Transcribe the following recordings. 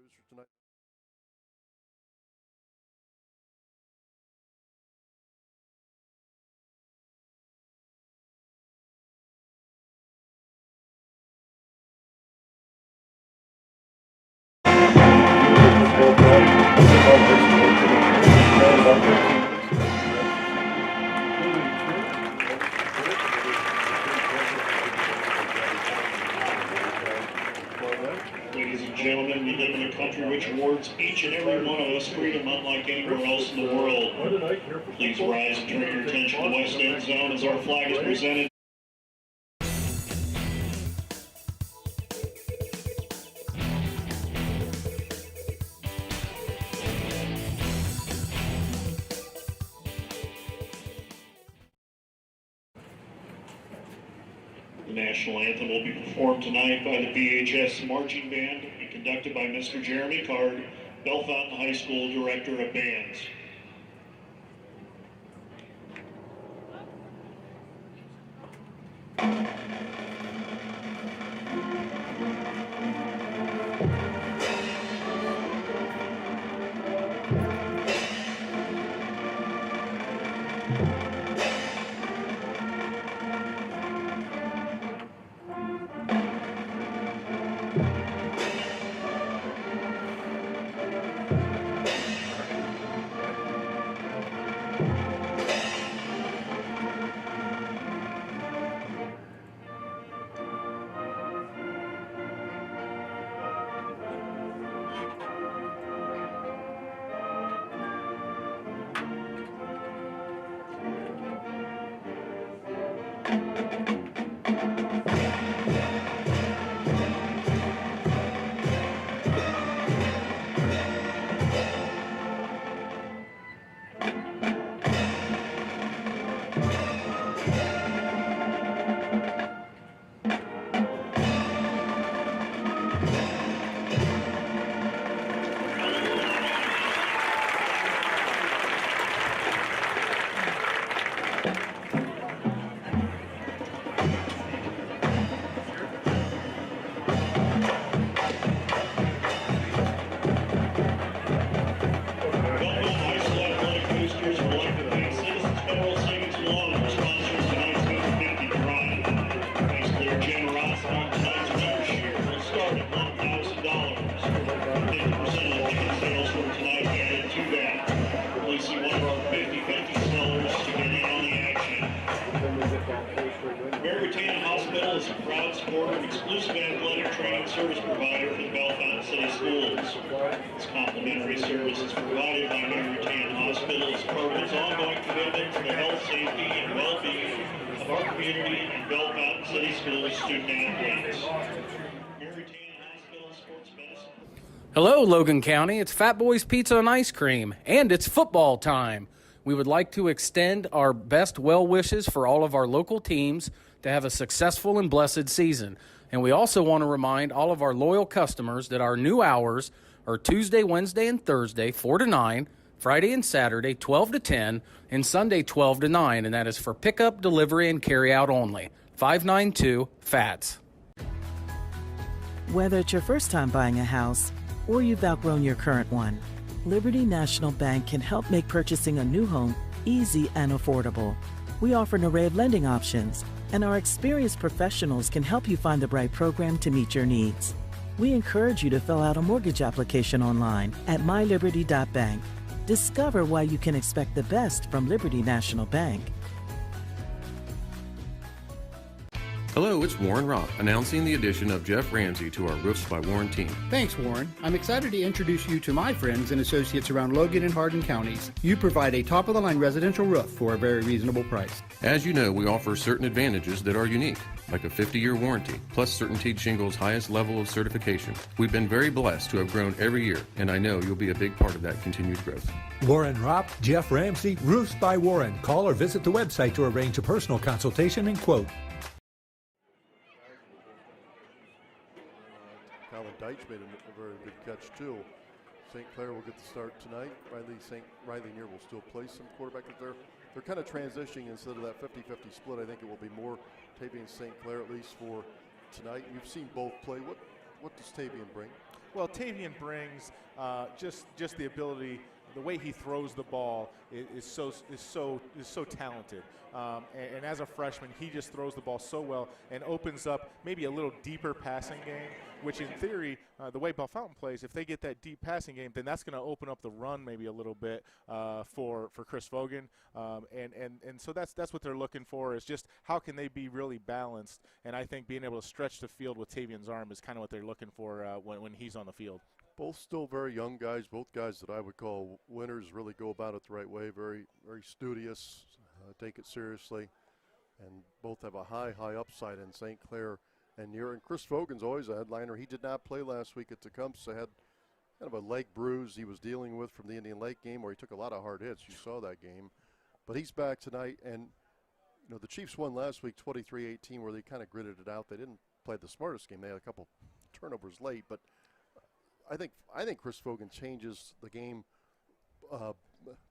news for tonight. Ladies and gentlemen, we live in a country which awards each and every one of us freedom unlike anywhere else in the world. Please rise and turn your attention to the west end zone as our flag is presented. The national anthem will be performed tonight by the BHS Marching Band and conducted by Mr. Jeremy Card, Bellefontaine High School Director of Bands. Is a proud supporter and exclusive athletic training service provider for the Bellefontaine City Schools. This complimentary service is provided by Mary Tan Hospital as part of its ongoing commitment to the health, safety, and well-being of our community and Bellefontaine City Schools student athletes. Mary Tan Hospital Sports Medicine. Hello, Logan County. It's Fat Boys Pizza and Ice Cream, and it's football time. We would like to extend our best well wishes for all of our local teams to have a successful and blessed season. And we also want to remind all of our loyal customers that our new hours are Tuesday, Wednesday, and Thursday, 4 to 9, Friday and Saturday, 12 to 10, and Sunday, 12 to 9. And that is for pickup, delivery, and carry out only. 592-FATS. Whether it's your first time buying a house or you've outgrown your current one, Liberty National Bank can help make purchasing a new home easy and affordable. We offer an array of lending options, and our experienced professionals can help you find the right program to meet your needs. We encourage you to fill out a mortgage application online at myliberty.bank. Discover why you can expect the best from Liberty National Bank. Hello, it's Warren Robb, announcing the addition of Jeff Ramsey to our Roofs by Warren team. Thanks, Warren. I'm excited to introduce you to my friends and associates around Logan and Hardin counties. You provide a top-of-the-line residential roof for a very reasonable price. As you know, we offer certain advantages that are unique, like a 50-year warranty, plus CertainTeed Shingle's highest level of certification. We've been very blessed to have grown every year, and I know you'll be a big part of that continued growth. Warren Robb, Jeff Ramsey, Roofs by Warren. Call or visit the website to arrange a personal consultation and quote. Deitch made a very good catch too. St. Clair will get the start tonight. Riley Neer will still play some quarterback. They're kind of transitioning instead of that 50-50 split. I think it will be more Tavian St. Clair, at least for tonight. You've seen both play. What does Tavian bring? Well, Tavian brings just the ability. The way he throws the ball is so talented, and as a freshman, he just throws the ball so well and opens up maybe a little deeper passing game. Which, in theory, the way Bell Fountain plays, if they get that deep passing game, then that's going to open up the run maybe a little bit for Chris Fogan, and so that's what they're looking for, is just how can they be really balanced. And I think being able to stretch the field with Tavian's arm is kind of what they're looking for when he's on the field. Both still very young guys, both guys that I would call winners, really go about it the right way, very, very studious, take it seriously, and both have a high upside in St. Clair and near. And Chris Fogan's always a headliner. He did not play last week at Tecumseh, had kind of a leg bruise he was dealing with from the Indian Lake game where he took a lot of hard hits. You saw that game. But he's back tonight, and the Chiefs won last week 23-18 where they kind of gritted it out. They didn't play the smartest game. They had a couple turnovers late, but I think Chris Fogan changes the game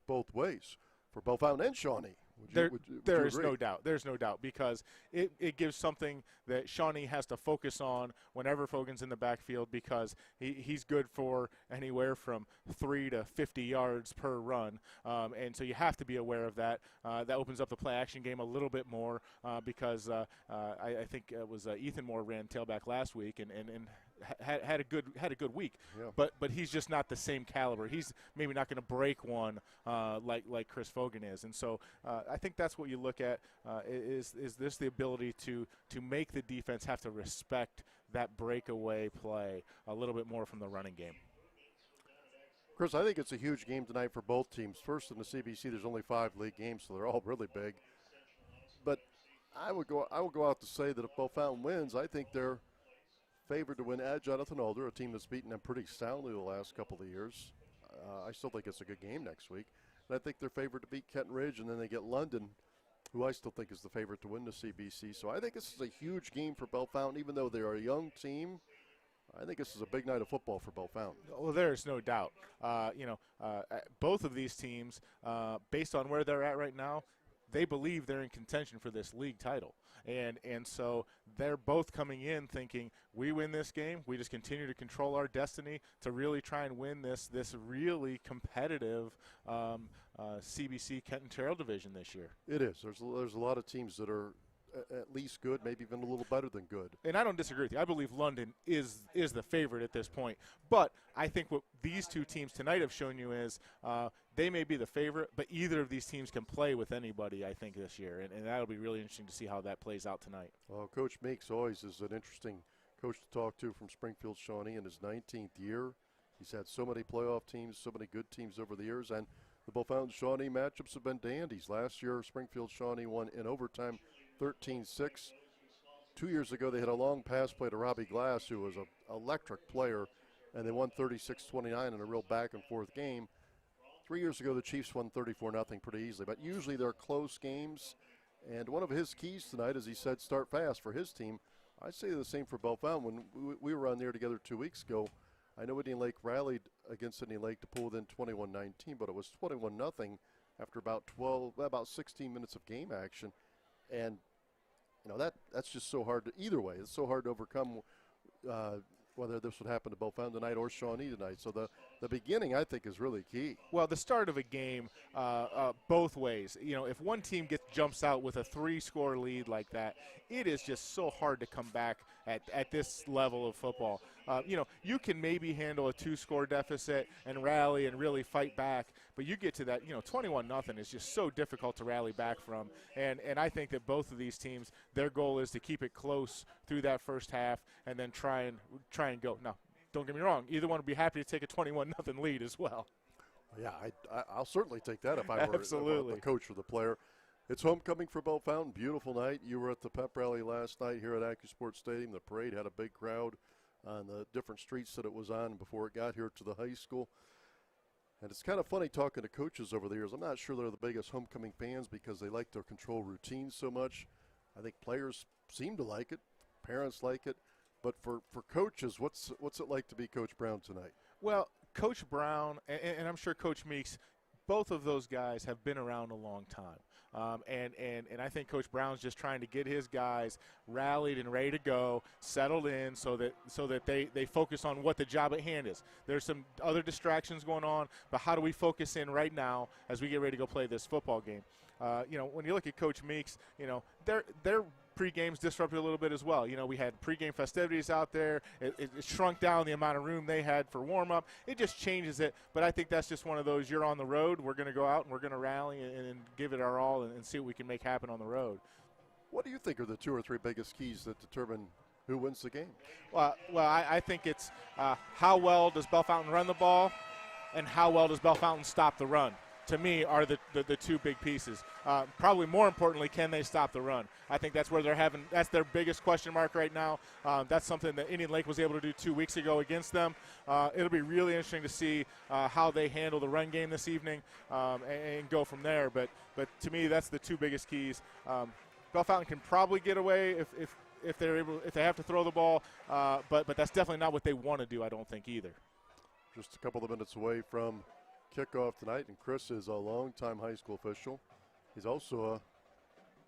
both ways for Bell Fountain and Shawnee. There is no doubt. There's no doubt, because it gives something that Shawnee has to focus on whenever Fogan's in the backfield, because he's good for anywhere from 3 to 50 yards per run, and so you have to be aware of that. That opens up the play action game a little bit more, because I think it was Ethan Moore ran tailback last week and had a good week, yeah. but he's just not the same caliber. He's maybe not going to break one like Chris Fogan is, and so I think that's what you look at is this the ability to make the defense have to respect that breakaway play a little bit more from the running game. Chris, I think it's a huge game tonight for both teams. First, in the CBC, there's only 5 league games, so they're all really big. But I would go out to say that if Bell Fountain wins, I think they're favored to win at Jonathan Alder, a team that's beaten them pretty soundly the last couple of years. I still think it's a good game next week. And I think they're favored to beat Kenton Ridge, and then they get London, who I still think is the favorite to win the CBC. So I think this is a huge game for Bell Fountain, even though they are a young team. I think this is a big night of football for Bell Fountain. Well, there's no doubt. Both of these teams, based on where they're at right now, they believe they're in contention for this league title. And so they're both coming in thinking, we win this game, we just continue to control our destiny to really try and win this really competitive CBC Kenton Terrell division this year. It is. There's a lot of teams that are at least good, maybe even a little better than good. And I don't disagree with you. I believe London is the favorite at this point. But I think what these two teams tonight have shown you is they may be the favorite, but either of these teams can play with anybody, I think, this year. And that'll be really interesting to see how that plays out tonight. Well, Coach Meeks always is an interesting coach to talk to from Springfield Shawnee in his 19th year. He's had so many playoff teams, so many good teams over the years, and the Bell Fountain Shawnee matchups have been dandies. Last year, Springfield Shawnee won in overtime 13-6. 2 years ago, they had a long pass play to Robbie Glass, who was an electric player, and they won 36-29 in a real back-and-forth game. 3 years ago, the Chiefs won 34-0 pretty easily, but usually they're close games. And one of his keys tonight, as he said, start fast for his team. I'd say the same for Bell Fountain. When we were on there together 2 weeks ago, I know Indian Lake rallied against Indian Lake to pull within 21-19, but it was 21-0 after about 16 minutes of game action. And, that's just so hard to, either way, it's so hard to overcome whether this would happen to Bell Fountain tonight or Shawnee tonight. So the beginning, I think, is really key. Well, the start of a game, both ways. If one team jumps out with a 3-score lead like that, it is just so hard to come back at this level of football. You can maybe handle a 2-score deficit and rally and really fight back, but you get to that, 21-0 is just so difficult to rally back from. And I think that both of these teams, their goal is to keep it close through that first half and then try and go. Now, don't get me wrong, either one would be happy to take a 21-0 lead as well. Yeah, I'll certainly take that if I were Absolutely. the coach or the player. It's homecoming for Bell Fountain. Beautiful night. You were at the pep rally last night here at AccuSport Stadium. The parade had a big crowd on the different streets that it was on before it got here to the high school. And it's kind of funny talking to coaches over the years. I'm not sure they're the biggest homecoming fans because they like to control routines so much. I think players seem to like it. Parents like it. But for coaches, what's it like to be Coach Brown tonight? Well, Coach Brown, and I'm sure Coach Meeks both of those guys have been around a long time. And I think Coach Brown's just trying to get his guys rallied and ready to go, settled in, so that they focus on what the job at hand is. There's some other distractions going on, but how do we focus in right now as we get ready to go play this football game? When you look at Coach Meeks, their pre-game's disrupted a little bit as well. We had pre-game festivities out there. It shrunk down the amount of room they had for warm-up. It just changes it. But I think that's just one of those, you're on the road, we're going to go out and we're going to rally and give it our all and see what we can make happen on the road. What do you think are the 2 or 3 biggest keys that determine who wins the game? Well, I think it's how well does Bellefontaine run the ball and how well does Bellefontaine stop the run. To me, are the 2 big pieces. Probably more importantly, can they stop the run? I think that's where that's their biggest question mark right now. That's something that Indian Lake was able to do 2 weeks ago against them. It'll be really interesting to see how they handle the run game this evening and go from there. But to me, that's the 2 biggest keys. Bellefontaine can probably get away if they have to throw the ball, but that's definitely not what they want to do, I don't think, either. Just a couple of minutes away from kickoff tonight, and Chris is a longtime high school official. He's also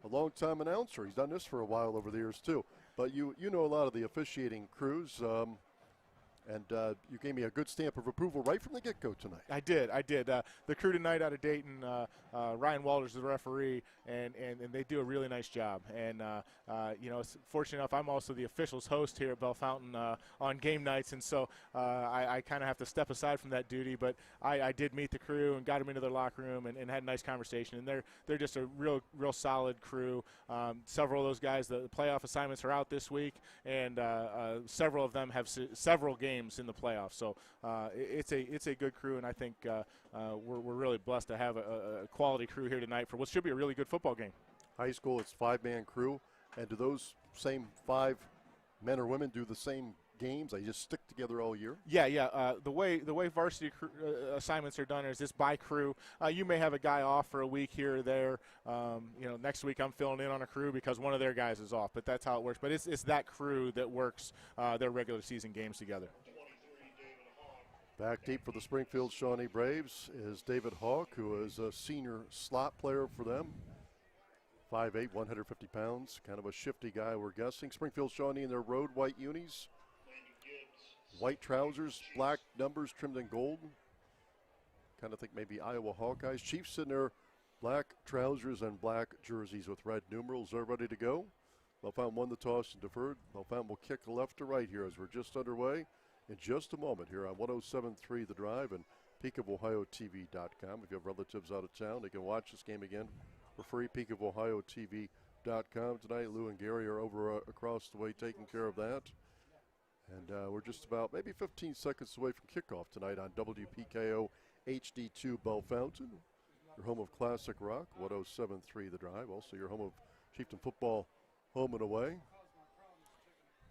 a longtime announcer. He's done this for a while over the years too. But you know a lot of the officiating crews, and you gave me a good stamp of approval right from the get-go tonight. I did. The crew tonight out of Dayton, Ryan Walters is the referee, and they do a really nice job. And, fortunate enough, I'm also the officials host here at Bellefontaine on game nights, and so I kind of have to step aside from that duty. But I did meet the crew and got them into their locker room and had a nice conversation. And they're just a real solid crew. Several of those guys, the playoff assignments are out this week, and several of them have several games in the playoffs. So it's a good crew, and I think we're really blessed to have a quality crew here tonight for what should be a really good football game. High school, it's 5-man crew, and do those same 5 men or women do the same games? They just stick together all year? Yeah. The way varsity assignments are done is this by crew. You may have a guy off for a week here or there. Next week I'm filling in on a crew because one of their guys is off, but that's how it works. But it's that crew that works their regular season games together. Back deep for the Springfield Shawnee Braves is David Hawk, who is a senior slot player for them. 5'8", 150 pounds, kind of a shifty guy, we're guessing. Springfield Shawnee in their road white unis. White trousers, black numbers trimmed in gold. Kind of think maybe Iowa Hawkeyes. Chiefs in their black trousers and black jerseys with red numerals. They're ready to go. Bellefontaine won the toss and deferred. Bellefontaine will kick left to right here as we're just underway in just a moment here on 107.3 The Drive and PeakofOhioTV.com. If you have relatives out of town, they can watch this game again for free. PeakofOhioTV.com tonight. Lou and Gary are over across the way taking care of that. And we're just about maybe 15 seconds away from kickoff tonight on WPKO HD2 Bellefontaine, your home of classic rock, 107.3 The Drive. Also your home of Chieftain football, home and away.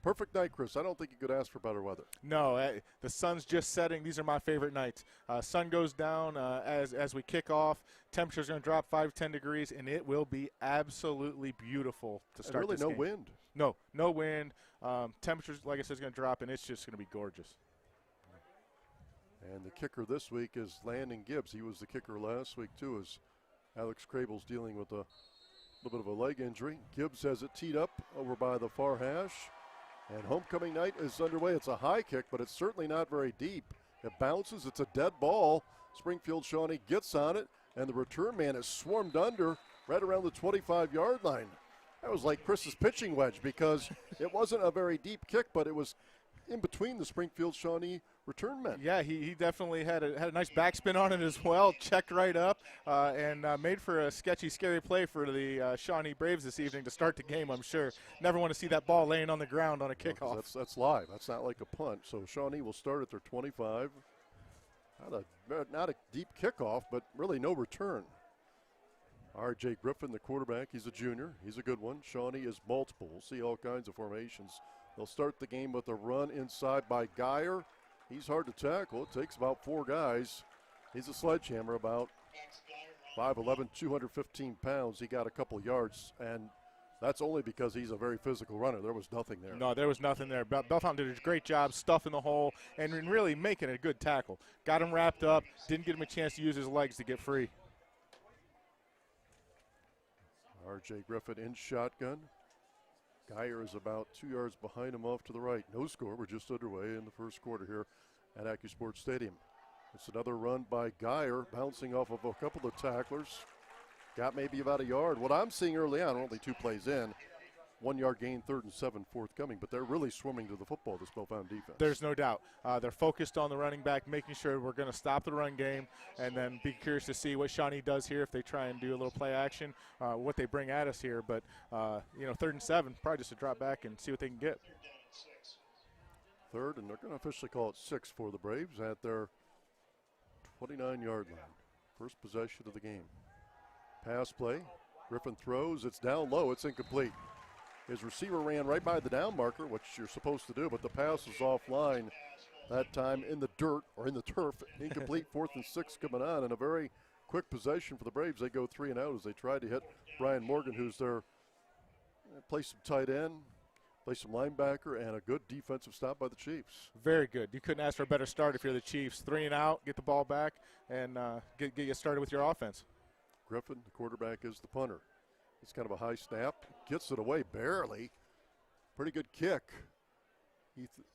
Perfect night, Chris. I don't think you could ask for better weather. No, the sun's just setting. These are my favorite nights. Sun goes down as we kick off. Temperature's going to drop 5-10 degrees, and it will be absolutely beautiful to start really this no game. Wind. No wind. Temperatures, like I said, is going to drop, and it's just going to be gorgeous. And the kicker this week is Landon Gibbs. He was the kicker last week, too, as Alex Crable's dealing with a little bit of a leg injury. Gibbs has it teed up over by the far hash. And homecoming night is underway. It's a high kick, but it's certainly not very deep. It bounces. It's a dead ball. Springfield Shawnee gets on it, and the return man is swarmed under right around the 25-yard line. That was like Chris's pitching wedge because it wasn't a very deep kick, but it was in between the Springfield Shawnee return men. Yeah, he definitely had a nice backspin on it as well, checked right up, and made for a sketchy, scary play for the Shawnee Braves this evening to start the game, I'm sure. Never want to see that ball laying on the ground on a kickoff. That's live. That's not like a punt. So Shawnee will start at their 25. Not a deep kickoff, but really no return. R.J. Griffin, the quarterback, he's a junior. He's a good one. Shawnee is multiple. We'll see all kinds of formations. They'll start the game with a run inside by Geyer. He's hard to tackle. It takes about 4 guys. He's a sledgehammer, about 5'11", 215 pounds. He got a couple yards, and That's only because he's a very physical runner. There was nothing there. No, there was nothing there. Bellefontaine did a great job stuffing the hole and really making a good tackle. Got him wrapped up, didn't give him a chance to use his legs to get free. R.J. Griffin in shotgun. Geyer is about 2 yards behind him off to the right. No score. We're just underway in the first quarter here at AccuSports Stadium. It's another run by Geyer, bouncing off of a couple of tacklers. Got maybe about a yard. What I'm seeing early on, only 2 plays in, 1 yard gain, 3rd and 7 forthcoming, but they're really swimming to the football, this Bellefontaine defense. There's no doubt. They're focused on the running back, making sure we're going to stop the run game, and then be curious to see what Shawnee does here if they try and do a little play action, what they bring at us here. But, 3rd and 7, probably just to drop back and see what they can get. 3rd, and they're going to officially call it 6 for the Braves at their 29-yard line. First possession of the game. Pass play. Griffin throws. It's down low. It's incomplete. His receiver ran right by the down marker, which you're supposed to do, but the pass was offline that time in the dirt or in the turf. Incomplete. 4th and 6 coming on, and a very quick possession for the Braves. They go 3 and out as they try to hit Brian Morgan, who's their play some tight end, play some linebacker, and a good defensive stop by the Chiefs. Very good. You couldn't ask for a better start if you're the Chiefs. 3 and out, get the ball back, and get you started with your offense. Griffin, the quarterback, is the punter. It's kind of a high snap. Gets it away barely. Pretty good kick.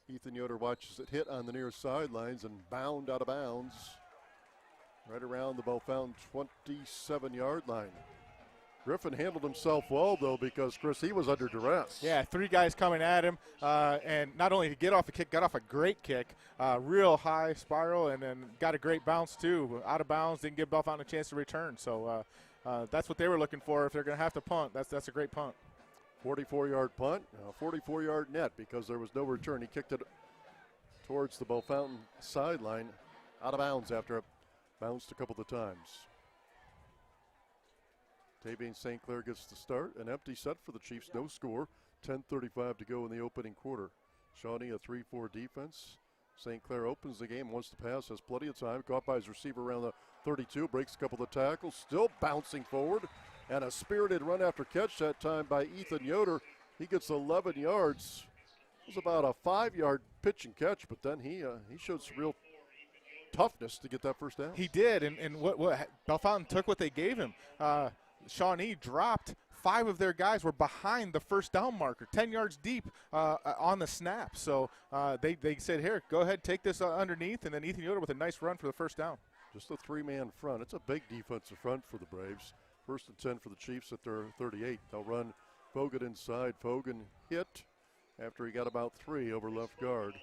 Ethan Yoder watches it hit on the near sidelines and bound out of bounds right around the Bellefontaine 27-yard line. Griffin handled himself well, though, because, Chris, he was under duress. Yeah, 3 guys coming at him, and not only to get off a kick, got off a great kick, real high spiral, and then got a great bounce, too. Out of bounds, didn't give Bellefontaine a chance to return. So that's what they were looking for. If they're going to have to punt, that's a great punt. 44-yard punt, 44-yard net because there was no return. He kicked it towards the Bellefontaine sideline, out of bounds after it bounced a couple of times. Tavian St. Clair gets the start. An empty set for the Chiefs. No score. 10:35 to go in the opening quarter. Shawnee, a 3-4 defense. St. Clair opens the game, wants to pass, has plenty of time. Caught by his receiver around the 32. Breaks a couple of tackles. Still bouncing forward. And a spirited run after catch that time by Ethan Yoder. He gets 11 yards. It was about a 5-yard pitch and catch, but then he showed some real toughness to get that first down. He did, and what Bellefontaine took what they gave him. Shawnee dropped. 5 of their guys were behind the first down marker, 10 yards deep on the snap. So they said, here, go ahead, take this underneath, and then Ethan Yoder with a nice run for the first down. Just a 3-man front. It's a big defensive front for the Braves. 1st and 10 for the Chiefs at their 38. They'll run Fogan inside. Fogan hit after he got about 3 over left guard.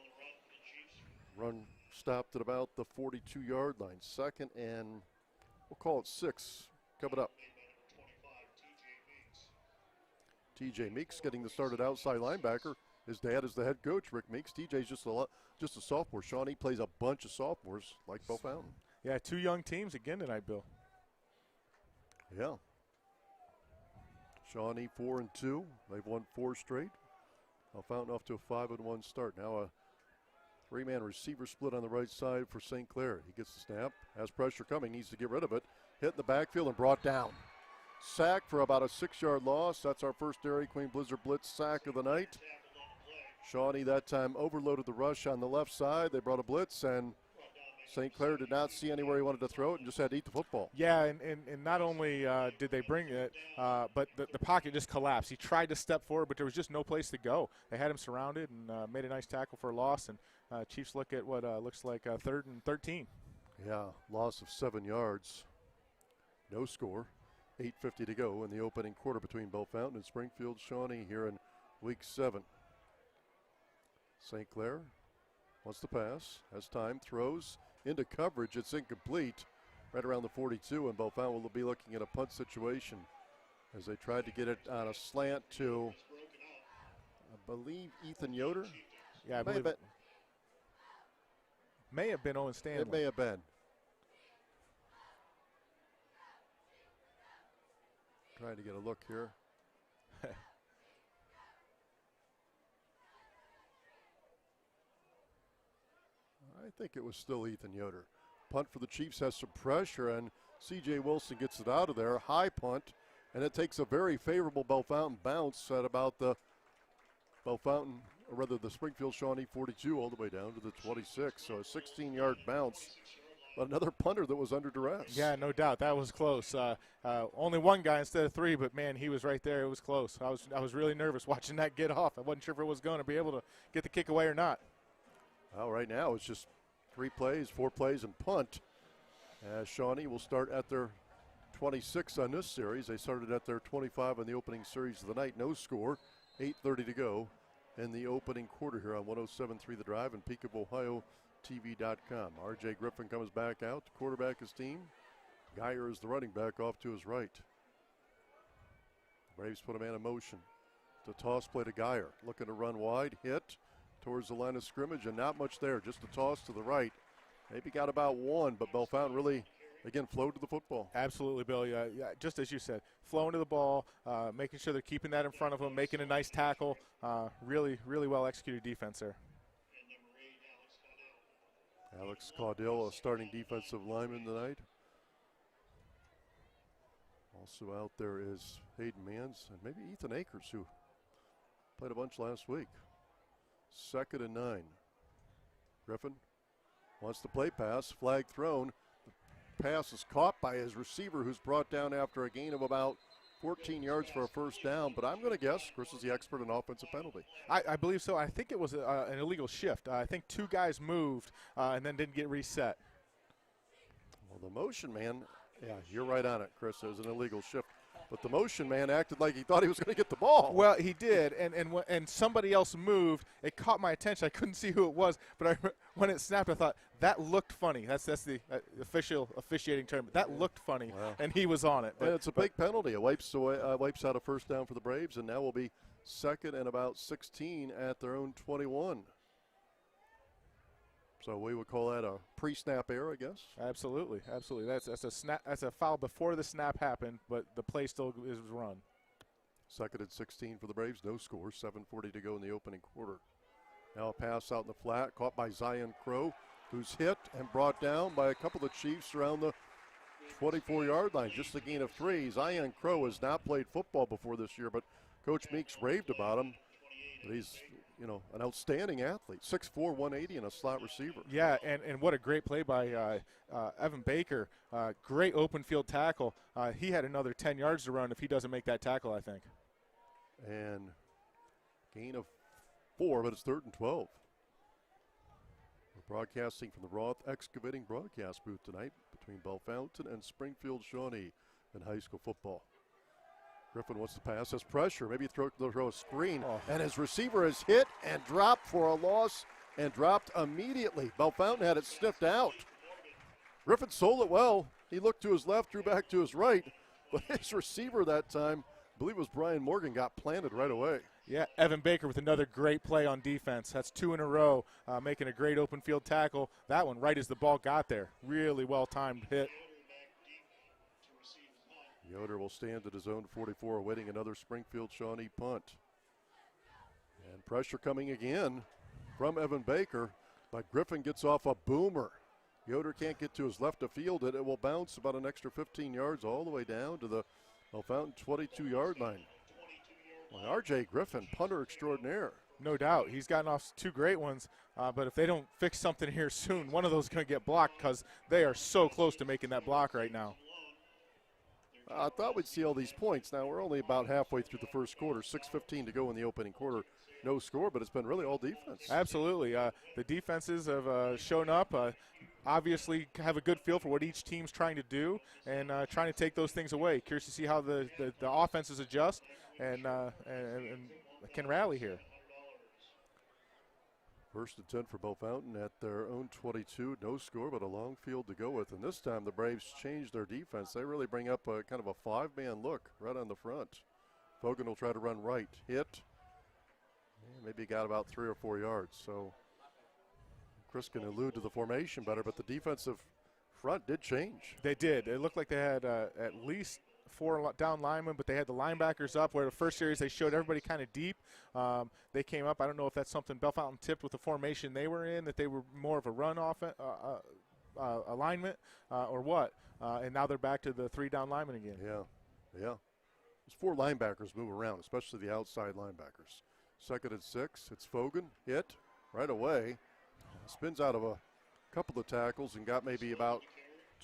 Run stopped at about the 42-yard line. 2nd and we'll call it 6 coming up. TJ Meeks getting the start at outside linebacker. His dad is the head coach, Rick Meeks. TJ's just a sophomore. Shawnee plays a bunch of sophomores like Bellefontaine. Yeah, 2 young teams again tonight, Bill. Yeah. Shawnee 4-2. They've won 4 straight. Bellefontaine off to a 5-1 start. Now a 3-man receiver split on the right side for St. Clair. He gets the snap, has pressure coming, needs to get rid of it. Hit in the backfield and brought down. Sack for about a 6-yard loss. That's our first Dairy Queen Blizzard Blitz sack of the night. Shawnee that time overloaded the rush on the left side. They brought a blitz, and St. Clair did not see anywhere he wanted to throw it and just had to eat the football. Yeah, and not only did they bring it, but the pocket just collapsed. He tried to step forward, but there was just no place to go. They had him surrounded and made a nice tackle for a loss, and Chiefs look at what looks like 3rd and 13. Yeah, loss of 7 yards. No score. 8:50 to go in the opening quarter between Bellefontaine and Springfield Shawnee here in week 7. St. Clair wants to pass, has time, throws into coverage. It's incomplete right around the 42, and Bellefontaine will be looking at a punt situation as they tried to get it on a slant to, I believe, Ethan Yoder. Yeah, I believe it. May have been Owen Stanley. It may have been. Trying to get a look here. I think it was still Ethan Yoder. Punt for the Chiefs has some pressure, and C.J. Wilson gets it out of there. High punt, And it takes a very favorable Bellefontaine bounce at about the Bellefontaine, or rather the Springfield Shawnee 42 all the way down to the 26. So a 16-yard bounce. But another punter that was under duress. Yeah, no doubt. That was close. Only one guy instead of three, but, man, he was right there. It was close. I was really nervous watching that get off. I wasn't sure if it was going to be able to get the kick away or not. Well, right now it's just 4 plays, and punt. As Shawnee will start at their 26 on this series. They started at their 25 on the opening series of the night. No score. 8:30 to go in the opening quarter here on 107.3 The Drive and PeakofOhioTV.com. R.J. Griffin comes back out to quarterback his team. Geyer is the running back off to his right. Braves put a man in motion. The toss play to Geyer. Looking to run wide. Hit towards the line of scrimmage, and not much there. Just a toss to the right. Maybe got about one, but Bellefontaine really, again, flowed to the football. Absolutely, Bill. Yeah, just as you said, flowing to the ball, making sure they're keeping that in front of them, making a nice tackle. Really, really well executed defense there. Alex Caudill, a starting defensive lineman tonight. Also out there is Hayden Manns and maybe Ethan Akers, who played a bunch last week. 2nd and 9. Griffin wants to play pass, flag thrown. The pass is caught by his receiver, who's brought down after a gain of about 14 yards for a first down. But I'm going to guess Chris is the expert in offensive penalty. I believe so. I think it was an illegal shift. I think 2 guys moved and then didn't get reset. Well, the motion man, yeah, you're right on it, Chris. It was an illegal shift. But the motion man acted like he thought he was going to get the ball. Well, he did, and somebody else moved. It caught my attention. I couldn't see who it was, but when it snapped, I thought, that looked funny. That's the official officiating term. That looked funny, wow. And he was on it. And it's a big penalty. It wipes out a first down for the Braves, and now will be 2nd and about 16 at their own 21. So we would call that a pre-snap error, I guess. Absolutely. That's a snap. That's a foul before the snap happened, but the play still is run. 2nd and 16 for the Braves. No score. 7:40 to go in the opening quarter. Now a pass out in the flat, caught by Zion Crow, who's hit and brought down by a couple of Chiefs around the 24-yard line. Just a gain of 3. Zion Crow has not played football before this year, but Coach Meeks raved about him. He's an outstanding athlete, 6'4", 180, and a slot receiver. Yeah, and what a great play by Evan Baker. Great open field tackle. He had another 10 yards to run if he doesn't make that tackle, I think. And gain of 4, but it's 3rd and 12. We're broadcasting from the Roth Excavating broadcast booth tonight between Bellefontaine and Springfield Shawnee in high school football. Griffin wants to pass, has pressure, maybe throw a screen, and his receiver is hit and dropped for a loss and dropped immediately. Bellefontaine had it sniffed out. Griffin sold it well. He looked to his left, drew back to his right, but his receiver that time, I believe it was Brian Morgan, got planted right away. Yeah, Evan Baker with another great play on defense. That's 2 in a row, making a great open field tackle. That one right as the ball got there. Really well-timed hit. Yoder will stand at his own 44, awaiting another Springfield Shawnee punt. And pressure coming again from Evan Baker, but Griffin gets off a boomer. Yoder can't get to his left to field it. It will bounce about an extra 15 yards all the way down to the Bellefontaine 22-yard line. Well, R.J. Griffin, punter extraordinaire. No doubt. He's gotten off 2 great ones, but if they don't fix something here soon, one of those is going to get blocked because they are so close to making that block right now. I thought we'd see all these points. Now we're only about halfway through the first quarter, 6:15 to go in the opening quarter. No score, but it's been really all defense. Absolutely. The defenses have shown up, obviously have a good feel for what each team's trying to do and trying to take those things away. Curious to see how the offenses adjust and can rally here. 1st and 10 for Bellefontaine at their own 22. No score, but a long field to go with. And this time the Braves changed their defense. They really bring up a kind of a 5-man look right on the front. Fogan will try to run right. Hit. Maybe got about 3 or 4 yards. So Chris can allude to the formation better, but the defensive front did change. They did. It looked like they had at least 4 down linemen, but they had the linebackers up, where the first series they showed everybody kind of deep. They came up. I don't know if that's something Bellefontaine tipped with the formation they were in, that they were more of a run alignment or what. And now they're back to the 3 down linemen again. Yeah. Those 4 linebackers move around, especially the outside linebackers. 2nd and 6. It's Fogan. Hit right away. Spins out of a couple of tackles and got maybe about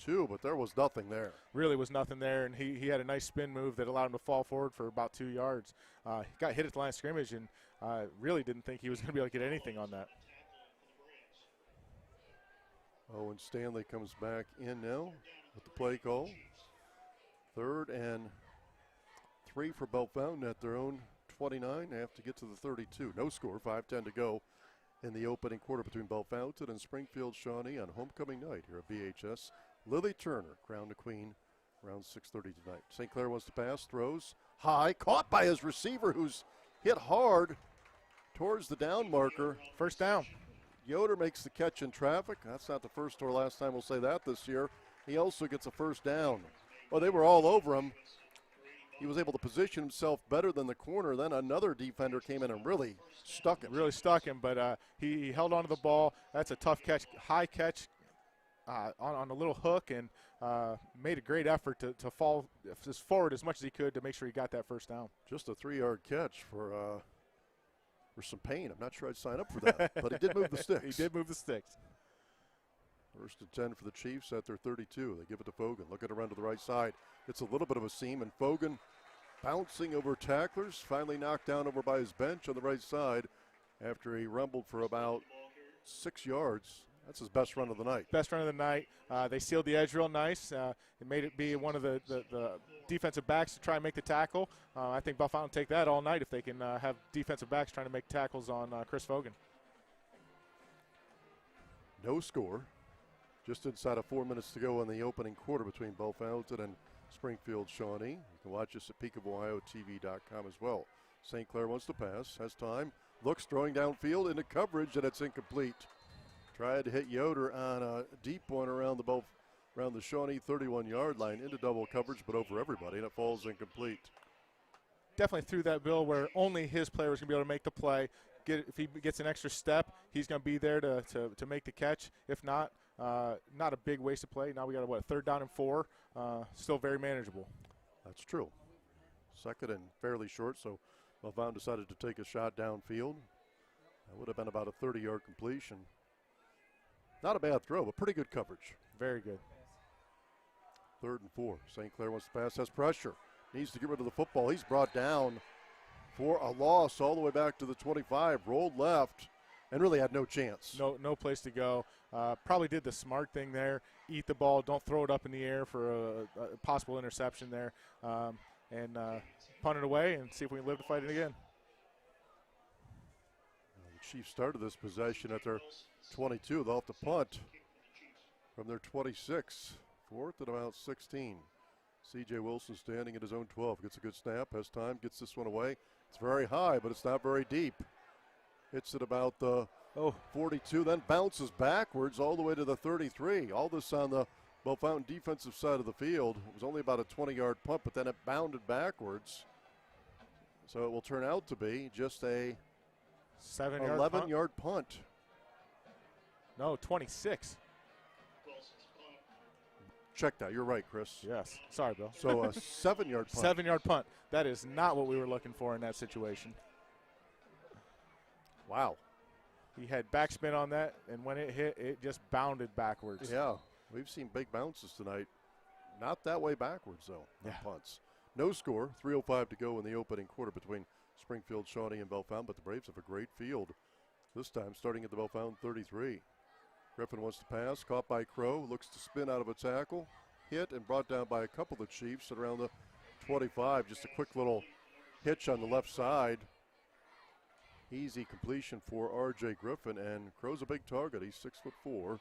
2, but there was nothing there. Really was nothing there, and he had a nice spin move that allowed him to fall forward for about 2 yards. He got hit at the line of scrimmage, and really didn't think he was going to be able to get anything on that. Owen Stanley comes back in now with the play call. 3rd and 3 for Bellefontaine at their own 29. They have to get to the 32. No score, 5:10 to go in the opening quarter between Bellefontaine and Springfield Shawnee on homecoming night here at BHS. Lily Turner, crowned the queen, around 6:30 tonight. St. Clair wants to pass, throws high, caught by his receiver who's hit hard towards the down marker. First down. Yoder makes the catch in traffic. That's not the first or last time we'll say that this year. He also gets a first down. Well, they were all over him. He was able to position himself better than the corner. Then another defender came in and really stuck him. Really stuck him, but he held onto the ball. That's a tough catch, high catch on a little hook, and made a great effort to fall just forward as much as he could to make sure he got that first down. Just a 3-yard catch for some pain. I'm not sure I'd sign up for that, but he did move the sticks. He did move the sticks. 1st and 10 for the Chiefs at their 32. They give it to Fogan. Look at it run to the right side. It's a little bit of a seam, and Fogan bouncing over tacklers, finally knocked down over by his bench on the right side after he rumbled for about 6 yards. That's his best run of the night. Best run of the night. They sealed the edge real nice. It made it be one of the defensive backs to try and make the tackle. I think Bellefontaine will take that all night if they can have defensive backs trying to make tackles on Chris Fogan. No score. Just inside of 4 minutes to go in the opening quarter between Bellefontaine and Springfield Shawnee. You can watch us at PeakofOhioTV.com as well. St. Clair wants to pass, has time, looks, throwing downfield into coverage, and it's incomplete. Tried to hit Yoder on a deep one around the Shawnee 31-yard line into double coverage, but over everybody, and it falls incomplete. Definitely threw that bill where only his player was going to be able to make the play. If he gets an extra step, he's going to be there to make the catch. If not, not a big wasted play. Now we got a 3rd down and 4. Still very manageable. That's true. 2nd and fairly short, so Bellefontaine decided to take a shot downfield. That would have been about a 30-yard completion. Not a bad throw, but pretty good coverage. Very good. 3rd and 4. St. Clair wants to pass, has pressure. Needs to get rid of the football. He's brought down for a loss all the way back to the 25. Rolled left and really had no chance. No place to go. Probably did the smart thing there. Eat the ball. Don't throw it up in the air for a possible interception there. And punt it away and see if we can live to fight it again. The Chiefs started this possession at their 22. They'll have to punt from their 26. 4th and about 16. C.J. Wilson standing at his own 12. Gets a good snap, has time, gets this one away. It's very high, but it's not very deep. Hits it about the 42, then bounces backwards all the way to the 33. All this on the Bellefontaine defensive side of the field. It was only about a 20-yard punt, but then it bounded backwards. So it will turn out to be just a 11-yard punt. No, 26. Check that. You're right, Chris. Yes. Sorry, Bill. So a 7-yard punt. 7-yard punt. That is not what we were looking for in that situation. Wow. He had backspin on that, and when it hit, it just bounded backwards. Yeah. We've seen big bounces tonight. Not that way backwards, though, on punts. No score. 3:05 to go in the opening quarter between Springfield, Shawnee, and Bellefontaine, but the Braves have a great field this time, starting at the Bellefontaine 33. Griffin wants to pass, caught by Crow, looks to spin out of a tackle, hit and brought down by a couple of the Chiefs at around the 25. Just a quick little hitch on the left side. Easy completion for R.J. Griffin, and Crow's a big target. He's 6'4",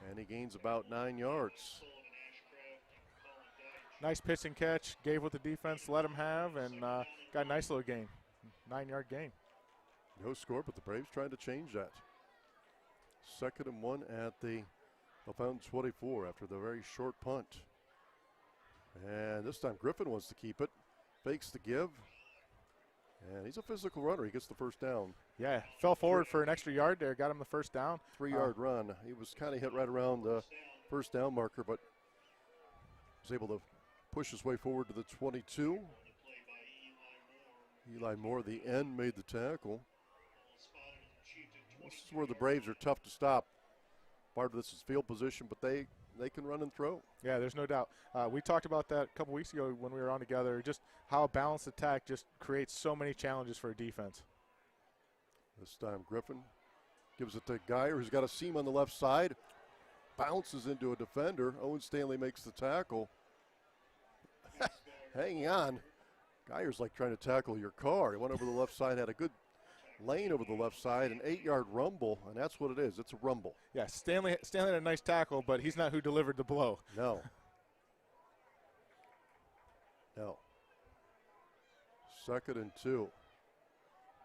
and he gains about 9 yards. Nice pitch and catch, gave what the defense let him have, and got a nice little gain, 9-yard gain. No score, but the Braves trying to change that. 2nd and 1 at the Bellefontaine 24 after the very short punt. And this time Griffin wants to keep it. Fakes the give. And he's a physical runner. He gets the first down. Yeah, fell forward for an extra yard there. Got him the first down. 3-yard run. He was kind of hit right around the first down marker, but was able to push his way forward to the 22. Eli Moore, the end, made the tackle. This is where the Braves are tough to stop. Part of this is field position, but they can run and throw. Yeah, there's no doubt. We talked about that a couple weeks ago when we were on together, just how a balanced attack just creates so many challenges for a defense. This time Griffin gives it to Geyer, who's got a seam on the left side. Bounces into a defender. Owen Stanley makes the tackle. Hanging on. Geyer's like trying to tackle your car. He went over the left side, had a good lane over the left side, an 8-yard rumble, and that's what it is. It's a rumble. Yeah, Stanley had a nice tackle, but he's not who delivered the blow. No. No. 2nd and 2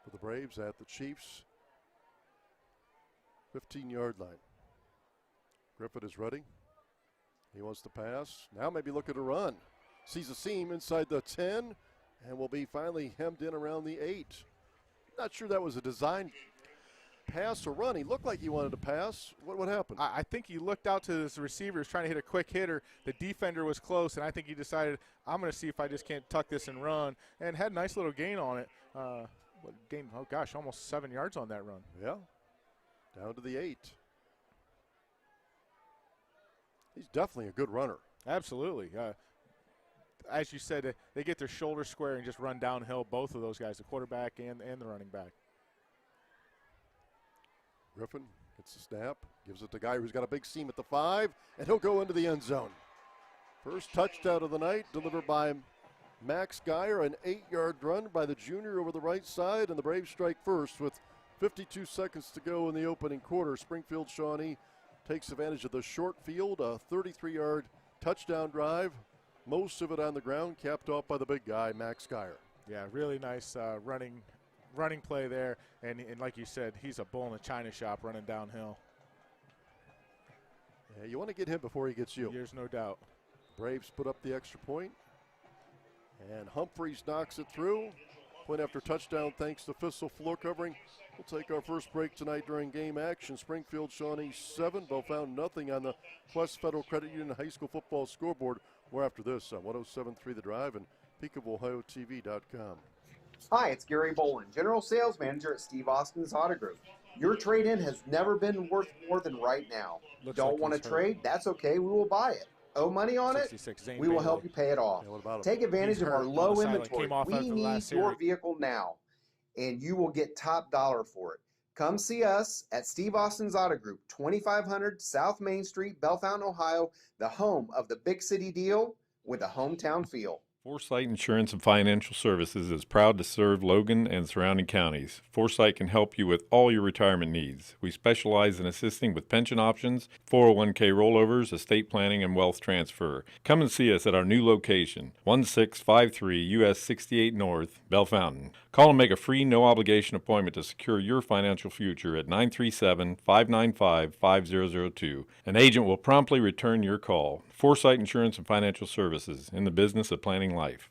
for the Braves at the Chiefs' 15-yard line. Griffin is ready. He wants to pass. Now maybe looking to run. Sees a seam inside the 10 and will be finally hemmed in around the 8. Not sure that was a design pass or run. He looked like he wanted to pass. What happened? I think he looked out to his receivers trying to hit a quick hitter. The defender was close, and I think he decided, I'm going to see if I just can't tuck this and run, and had a nice little gain on it. Gained, oh gosh, almost 7 yards on that run. Yeah, down to the 8. He's definitely a good runner. Absolutely. As you said, they get their shoulders square and just run downhill, both of those guys, the quarterback and the running back. Griffin gets the snap, gives it to Geyer, who's got a big seam at the 5, and he'll go into the end zone. First touchdown of the night delivered by Max Geyer, an 8-yard run by the junior over the right side, and the Braves strike first with 52 seconds to go in the opening quarter. Springfield Shawnee takes advantage of the short field, a 33-yard touchdown drive, most of it on the ground, capped off by the big guy, Max Geyer. Yeah, really nice running play there, and like you said, he's a bull in a china shop running downhill. Yeah, you want to get him before he gets you. There's no doubt. Braves put up the extra point, and Humphreys knocks it through. Point after touchdown thanks to Fissel floor covering. We'll take our first break tonight during game action. Springfield Shawnee 7, Beaufound nothing on the Quest Federal Credit Union High School football scoreboard. We're after this on 107.3 The Drive and PeakofOhioTV.com. Hi, it's Gary Bolin, General Sales Manager at Steve Austin's Auto Group. Your trade-in has never been worth more than right now. Don't want to trade? That's okay. We will buy it. Owe money on it? We will help you pay it off. Take advantage of our low inventory. We need your vehicle now, and you will get top dollar for it. Come see us at Steve Austin's Auto Group, 2500 South Main Street, Bellefontaine, Ohio, the home of the big city deal with a hometown feel. Foresight Insurance and Financial Services is proud to serve Logan and surrounding counties. Foresight can help you with all your retirement needs. We specialize in assisting with pension options, 401k rollovers, estate planning, and wealth transfer. Come and see us at our new location, 1653 US 68 North, Bellefontaine. Call and make a free, no-obligation appointment to secure your financial future at 937-595-5002. An agent will promptly return your call. Foresight Insurance and Financial Services, in the business of planning life.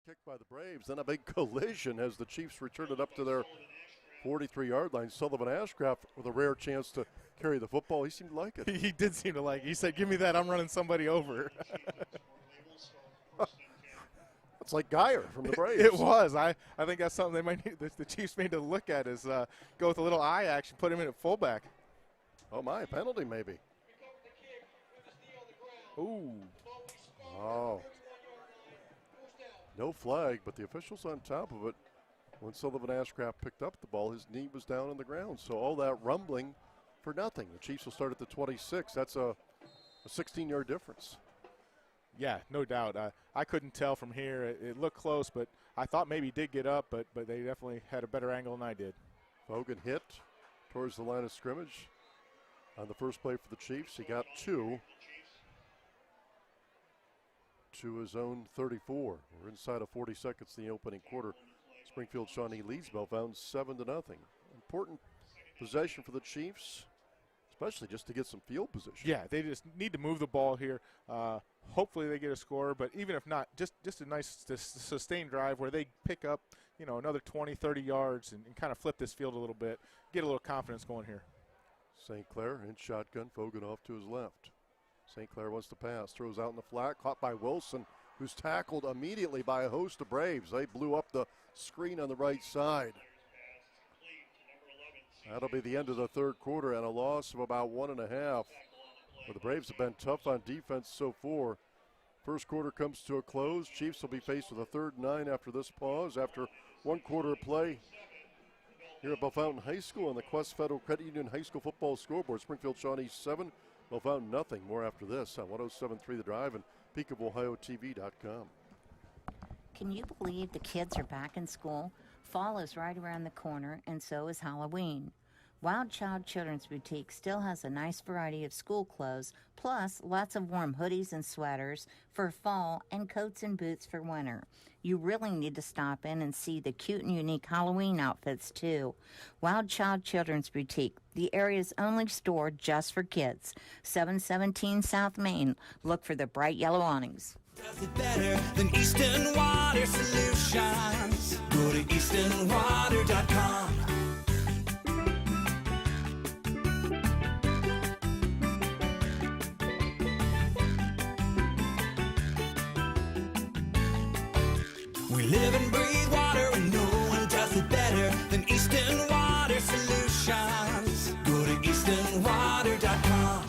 Kicked by the Braves, then a big collision as the Chiefs return it up to their 43-yard line. Sullivan Ashcraft with a rare chance to carry the football. He seemed to like it. He did seem to like it. He said, give me that, I'm running somebody over. It's like Geyer from the Braves. It was. I think that's something they might need, the Chiefs need to look at is go with a little eye action, put him in at fullback. Oh, my, penalty maybe. Ooh. Oh. No flag, but the official's on top of it. When Sullivan Ashcraft picked up the ball, his knee was down on the ground. So all that rumbling for nothing. The Chiefs will start at the 26. That's a 16-yard difference. Yeah, no doubt. I couldn't tell from here. It looked close, but I thought maybe he did get up, but they definitely had a better angle than I did. Logan hit towards the line of scrimmage on the first play for the Chiefs. He got 2 to his own 34. We're inside of 40 seconds in the opening quarter. Springfield Shawnee leads Bellefontaine 7-0. Important possession for the Chiefs, especially just to get some field position. Yeah, they just need to move the ball here. Hopefully they get a score, but even if not, just a nice sustained drive where they pick up, another 20, 30 yards and kind of flip this field a little bit, get a little confidence going here. St. Clair in shotgun, Fogan off to his left. St. Clair wants to pass, throws out in the flat, caught by Wilson who's tackled immediately by a host of Braves. They blew up the screen on the right side. That'll be the end of the third quarter and a loss of about 1.5. Well, the Braves have been tough on defense so far. First quarter comes to a close. Chiefs will be faced with a 3rd and 9 after this pause. After 1 quarter of play here at Bellefontaine High School on the Quest Federal Credit Union High School football scoreboard. Springfield Shawnee 7, Bellefontaine nothing. More after this on 107.3 The Drive and PeakofOhioTV.com. Can you believe the kids are back in school? Fall is right around the corner, and so is Halloween. Wild Child Children's Boutique still has a nice variety of school clothes, plus lots of warm hoodies and sweaters for fall and coats and boots for winter. You really need to stop in and see the cute and unique Halloween outfits, too. Wild Child Children's Boutique, the area's only store just for kids. 717 South Main. Look for the bright yellow awnings. Does it better than Easton Water Solutions? Go to eastonwater.com. We live and breathe water, and no one does it better than Easton Water Solutions. Go to eastonwater.com.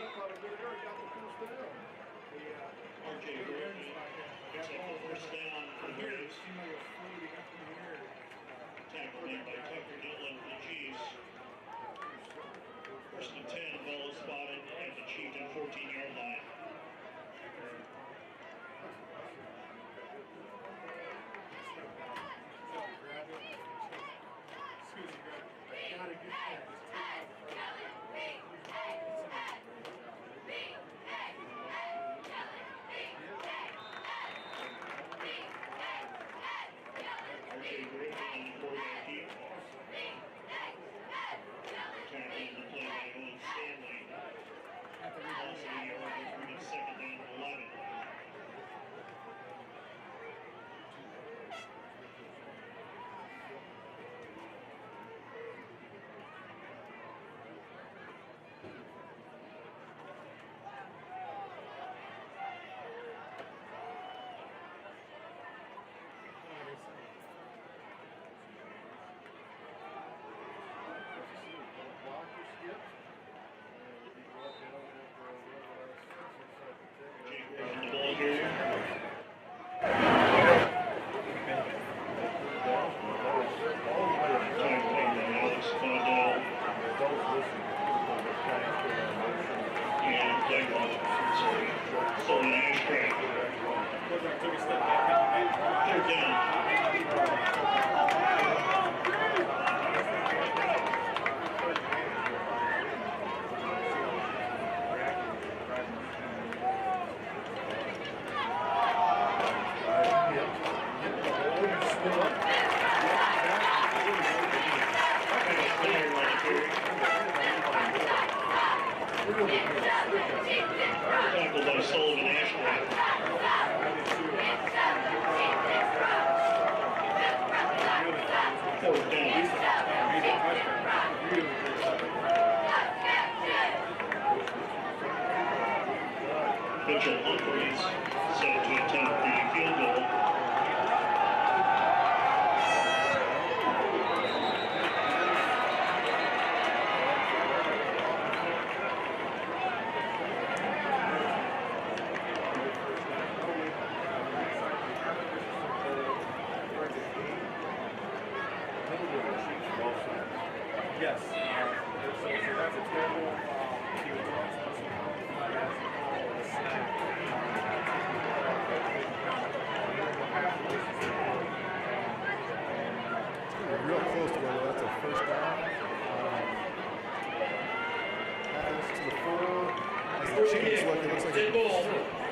RJ Griffin gets a first down for the Braves. Tackle made by Tucker Dillon for the Chiefs. First and 10, ball is spotted at the Chieftain 14-yard line.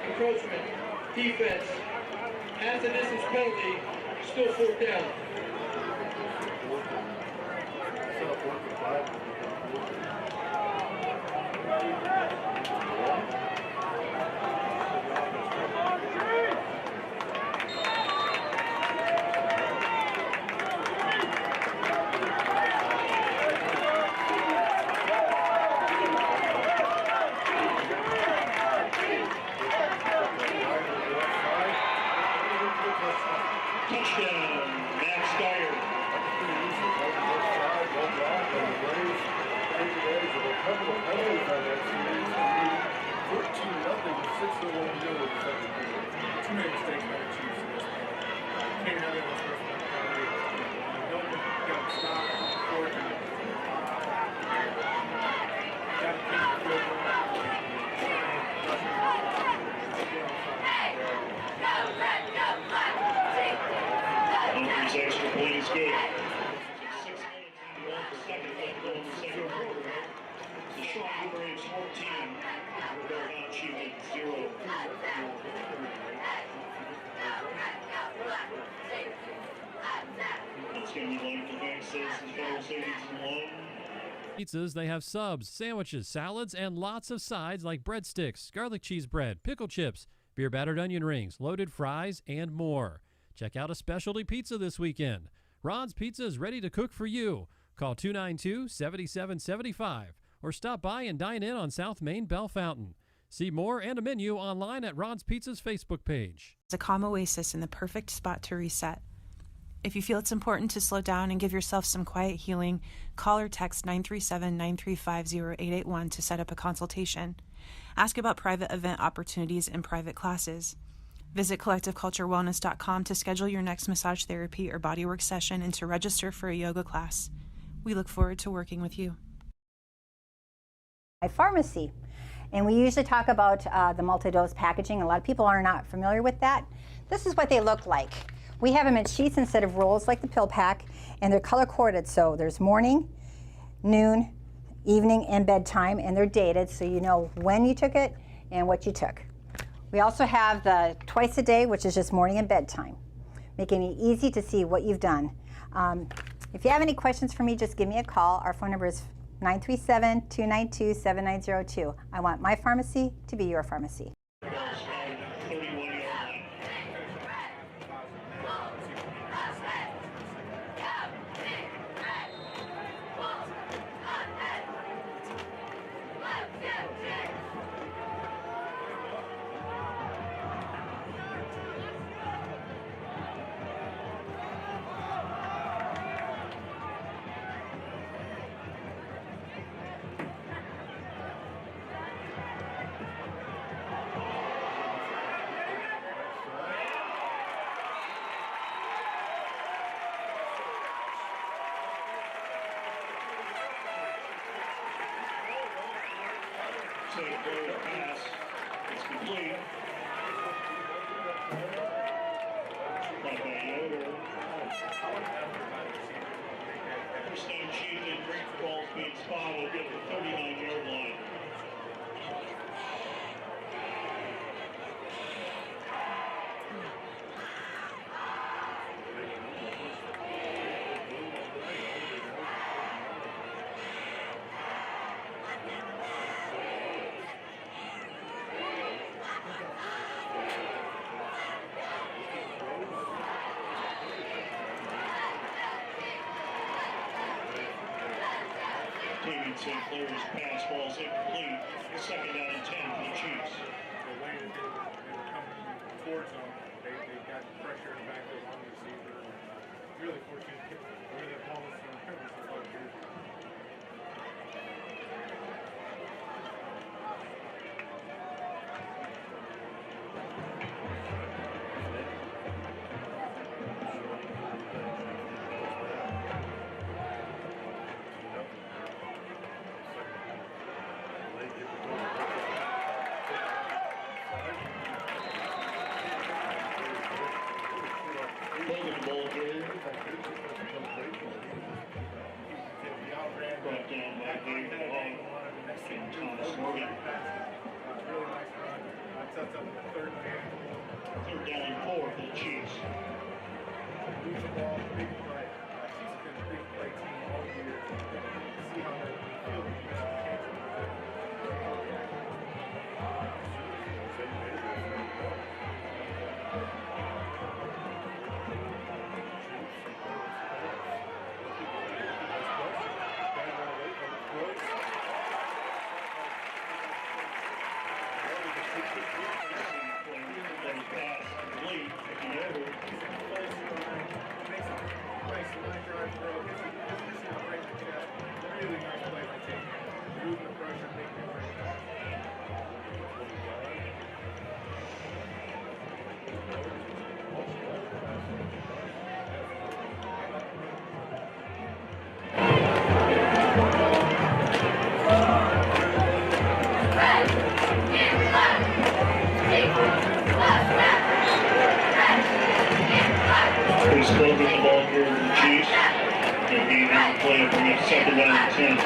Encroachment, defense, has a distance penalty, still fourth down. Extra point is good. 6 minutes into the second quarter. The Shawnee Braves 14, Logan Chieftain 0. That's going to be like the bank says the Federal Savings and Loan. Pizzas, they have subs, sandwiches, salads, and lots of sides like breadsticks, garlic cheese bread, pickle chips, beer battered onion rings, loaded fries, and more. Check out a specialty pizza this weekend. Ron's Pizza is ready to cook for you. Call 292-7775 or stop by and dine in on South Main Bell Fountain. See more and a menu online at Ron's Pizza's Facebook page. It's a calm oasis and the perfect spot to reset. If you feel it's important to slow down and give yourself some quiet healing, call or text 937-935-0881 to set up a consultation. Ask about private event opportunities and private classes. Visit collectiveculturewellness.com to schedule your next massage therapy or bodywork session and to register for a yoga class. We look forward to working with you. Pharmacy. And we usually talk about the multi-dose packaging. A lot of people are not familiar with that. This is what they look like. We have them in sheets instead of rolls like the pill pack, and they're color-coded. So there's morning, noon, evening, and bedtime, and they're dated so you know when you took it and what you took. We also have the twice a day, which is just morning and bedtime, making it easy to see what you've done. If you have any questions for me, just give me a call. Our phone number is 937-292-7902. I want my pharmacy to be your pharmacy. Pass. It's complete. First name sheet and great balls being spotted will get the 39-yard line. St. Clair's pass ball is incomplete. Second down and 10 for the Chiefs. The way that they were coming towards them, they got pressure in the back of the long receiver. Really fortunate where the ball was thrown. Logan ball here. Brought down by Dave Long and Thomas Morgan. Third down and 4 for the Chiefs. Logan the ball here for the Chiefs. They'll be in play for the second down and 10.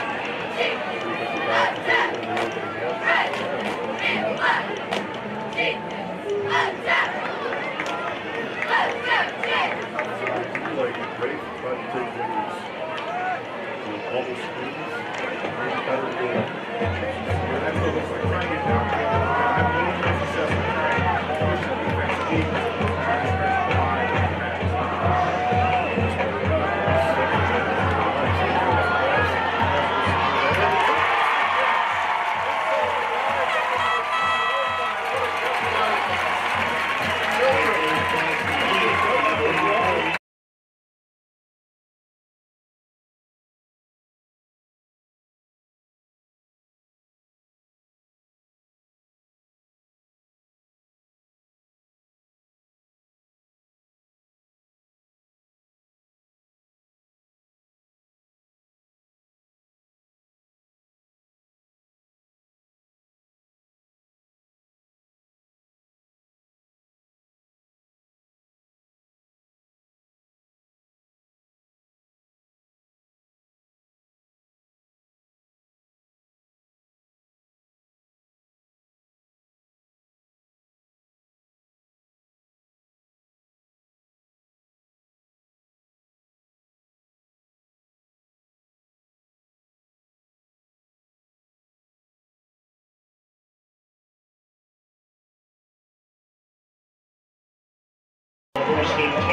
first and 10,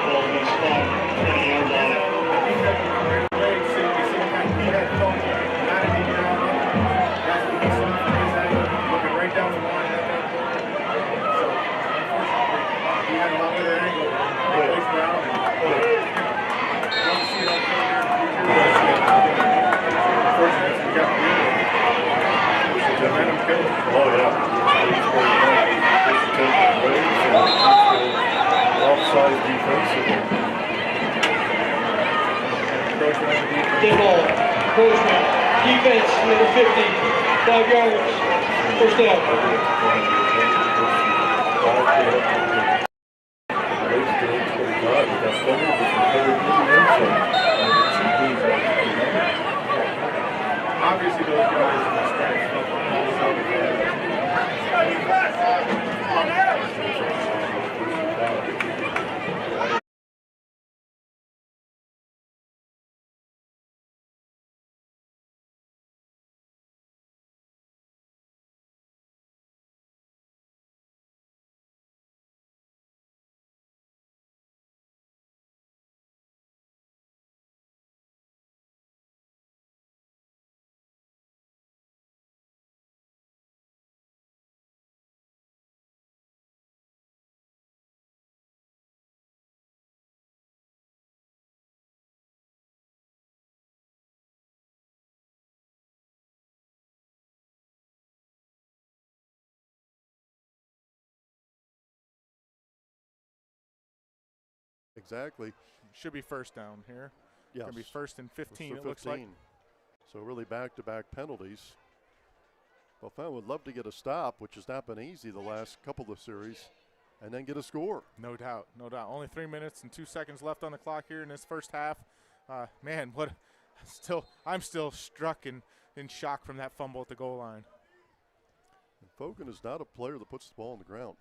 ball being spot, 20-yard line. Looking right down the line. So, unfortunately, he had a lot better angle. Plays around and don't see it on film here in the future. Unfortunately, we got the lead. The momentum kills. Oh, yeah. Offside defense. Dead ball. Encouragement. Defense, number 50. 5 yards. First down. Obviously, those guys in the strength. Exactly. Should be first down here. Yes. Going to be first and 15, First it looks like. So really back-to-back penalties. Well, Fan would love to get a stop, which has not been easy the last couple of series, and then get a score. No doubt, no doubt. Only 3 minutes and 2 seconds left on the clock here in this first half. Man, I'm still struck in shock from that fumble at the goal line. And Fogan is not a player that puts the ball on the ground.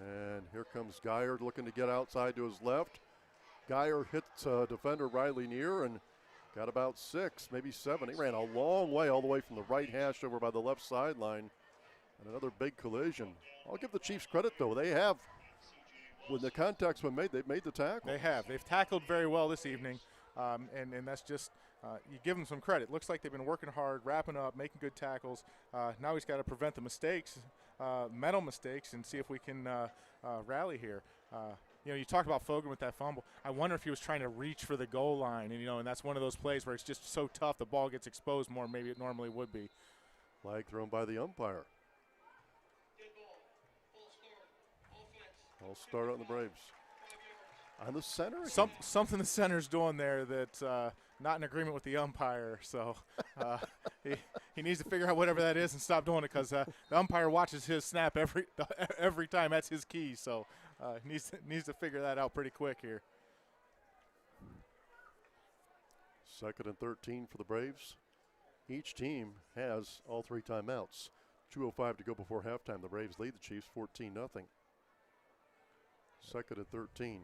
And here comes Geyer looking to get outside to his left. Geyer hits defender Riley Neer and got about 6, maybe 7. He ran a long way all the way from the right hash over by the left sideline. And another big collision. I'll give the Chiefs credit, though. They have, when the contact's been made, they've made the tackle. They have. They've tackled very well this evening. And that's just, you give them some credit. Looks like they've been working hard, wrapping up, making good tackles. Now he's got to prevent the mistakes, mental mistakes, and see if we can rally here. You talked about Fogan with that fumble. I wonder if he was trying to reach for the goal line, and that's one of those plays where it's just so tough the ball gets exposed more than maybe it normally would be. Flag thrown by the umpire. I'll start on the Braves. On the center? Something the center's doing there that's not in agreement with the umpire. So he needs to figure out whatever that is and stop doing it, because the umpire watches his snap every time. That's his key. So needs to figure that out pretty quick here. 2nd and 13 for the Braves. Each team has all 3 timeouts. 2:05 to go before halftime. The Braves lead the Chiefs 14-0. 2nd and 13.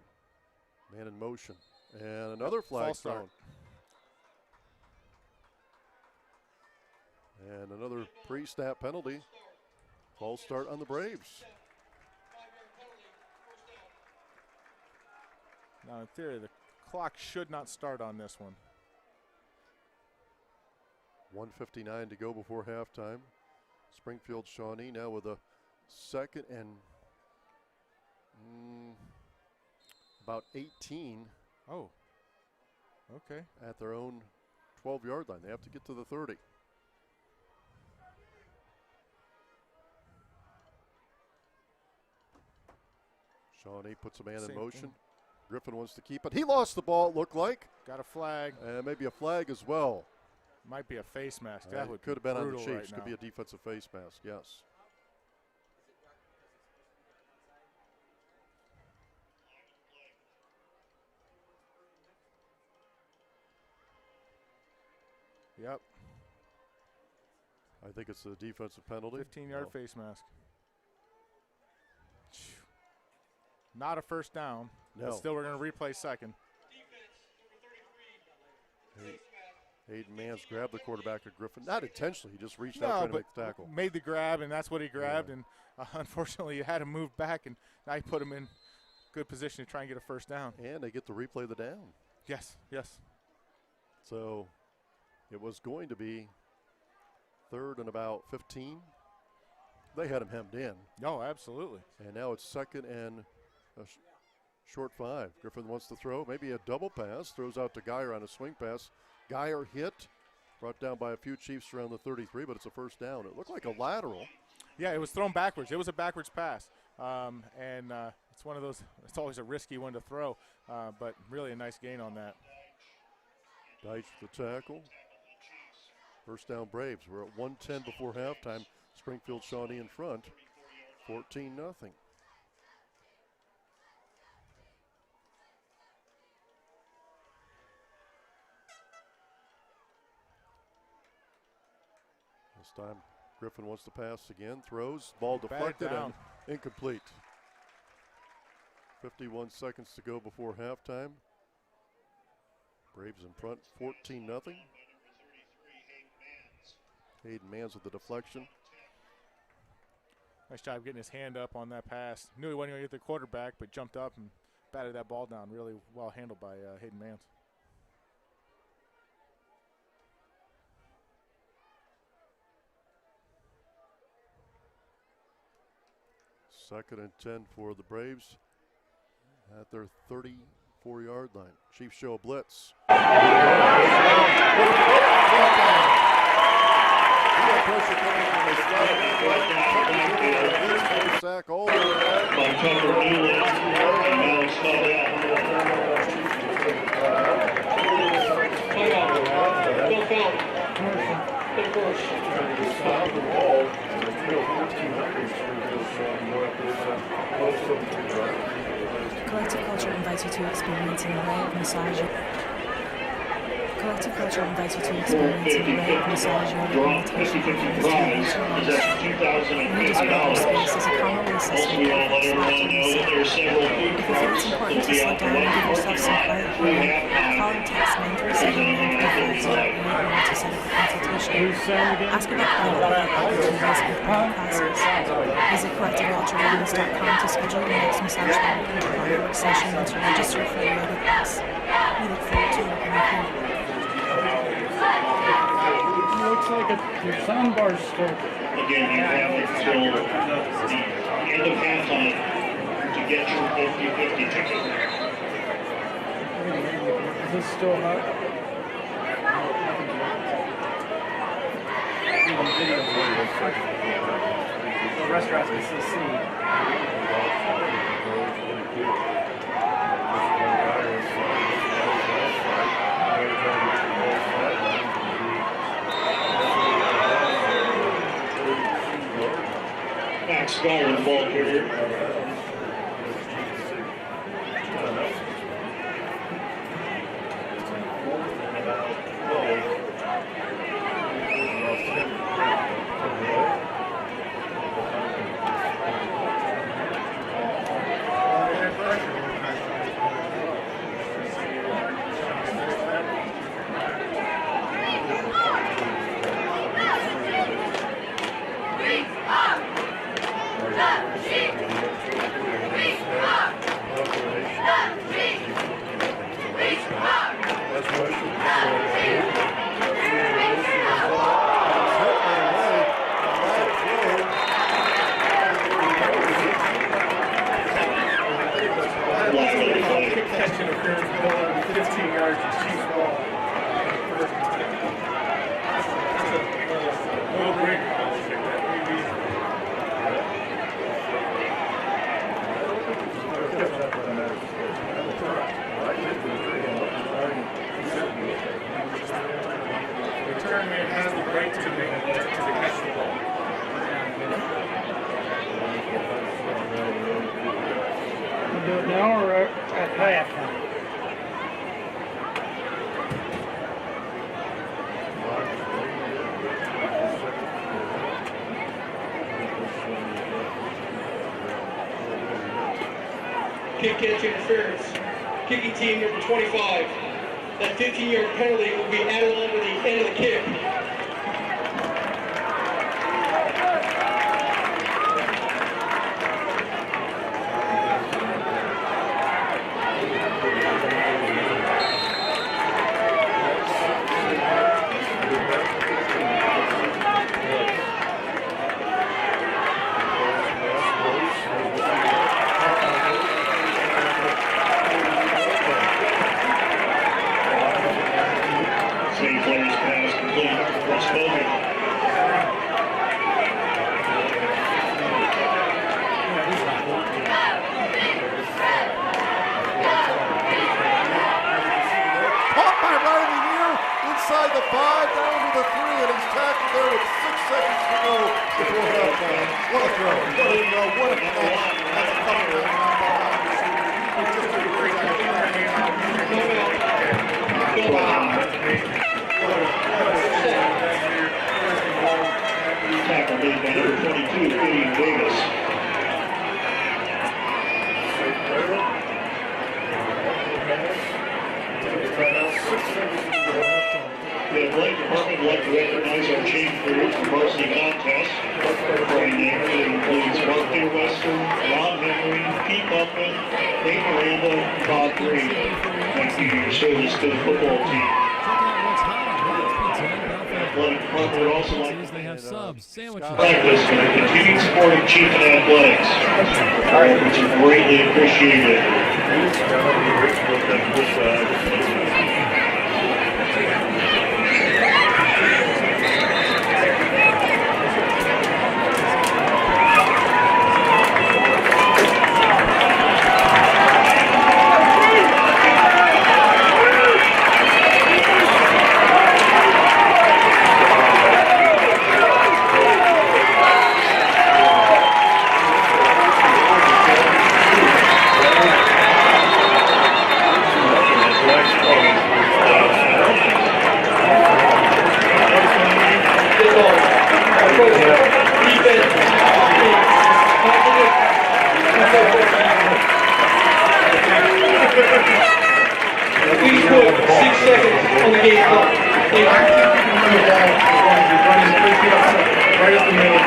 Man in motion. And another flag thrown. And another pre-snap penalty. False start on the Braves. Now, in theory, the clock should not start on this one. 1:59 to go before halftime. Springfield Shawnee now with a 2nd and about 18. Oh, okay. At their own 12-yard line. They have to get to the 30. Shawnee puts a man in motion. Griffin wants to keep it. He lost the ball, it looked like. Got a flag. And maybe a flag as well. Might be a face mask. That would could have been on the brutal Chiefs. right Could be now. a defensive face mask, yes. Yep. I think it's a defensive penalty. 15-yard face mask. Not a first down. No. But still, we're going to replay second. Hayden Mans grabbed the quarterback at Griffin. Not intentionally. He just reached out trying to make the tackle. Made the grab, and that's what he grabbed. Yeah. And unfortunately, you had to move back, and now you put him in good position to try and get a first down. And they get to replay the down. Yes, yes. So it was going to be 3rd and about 15. They had him hemmed in. No, absolutely. And now it's 2nd and a short 5. Griffin wants to throw, maybe a double pass, throws out to Geyer on a swing pass. Geyer hit, brought down by a few Chiefs around the 33, but it's a first down. It looked like a lateral. Yeah, it was thrown backwards. It was a backwards pass. It's one of those, it's always a risky one to throw, but really a nice gain on that. Deitch with the tackle. First down Braves. We're at 1:10 before halftime. Springfield Shawnee in front, 14-0. This time Griffin wants to pass again, throws, ball deflected and incomplete. 51 seconds to go before halftime. Braves in front, 14-0. Hayden Mans with the deflection. Nice job getting his hand up on that pass. Knew he wasn't going to get the quarterback, but jumped up and batted that ball down. Really well handled by Hayden Mans. Second and 10 for the Braves at their 34-yard line. Chiefs show a blitz. Sack all the way back. By Tucker Newland, and now it's called out. Bill Fountain. Of course. Collective Culture invites you to experience an array of massage. Collective Culture invites you to experience an array of massage yoga meditation offerings to reach your space is a commonly assessed Also, we want to let everyone know that there are several food If you feel it's important to slow down and give yourself some quiet time, call or text 937-935-0811 to set up a consultation. Ask about private event opportunities and private classes. Visit CollectiveCultureWellness.com to schedule your next massage therapy or bodywork session and to register for a yoga class. We look forward to working with you. Looks like your soundbar's still. Again, you have until the end of halftime to get your 50-50 ticket. Is this still hot? The restaurants can still see. Max Geyer, the ball carrier. Kick catch interference. Kicking team number 25. That 15-yard penalty will be added on to the end of the kick. What a throw. What a throw. What a catch. That's a tough one. Just a great tackle made by number 22, Gideon Davis. The athletic department would like to recognize our chain crew for varsity contests. Right there, it includes Mark Peterwester, Ron Henry, Pete Buckman, Nate Miranda, and Bob Green. Thank you for your service to the football team. Athletic department would also like to They have subs, sandwiches. practice for the continued support of Chief and Athletics, which is greatly appreciated. Please put 6 seconds on the game clock. Thank Right up the middle.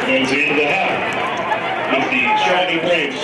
Towards the end of the half, with the Shawnee Braves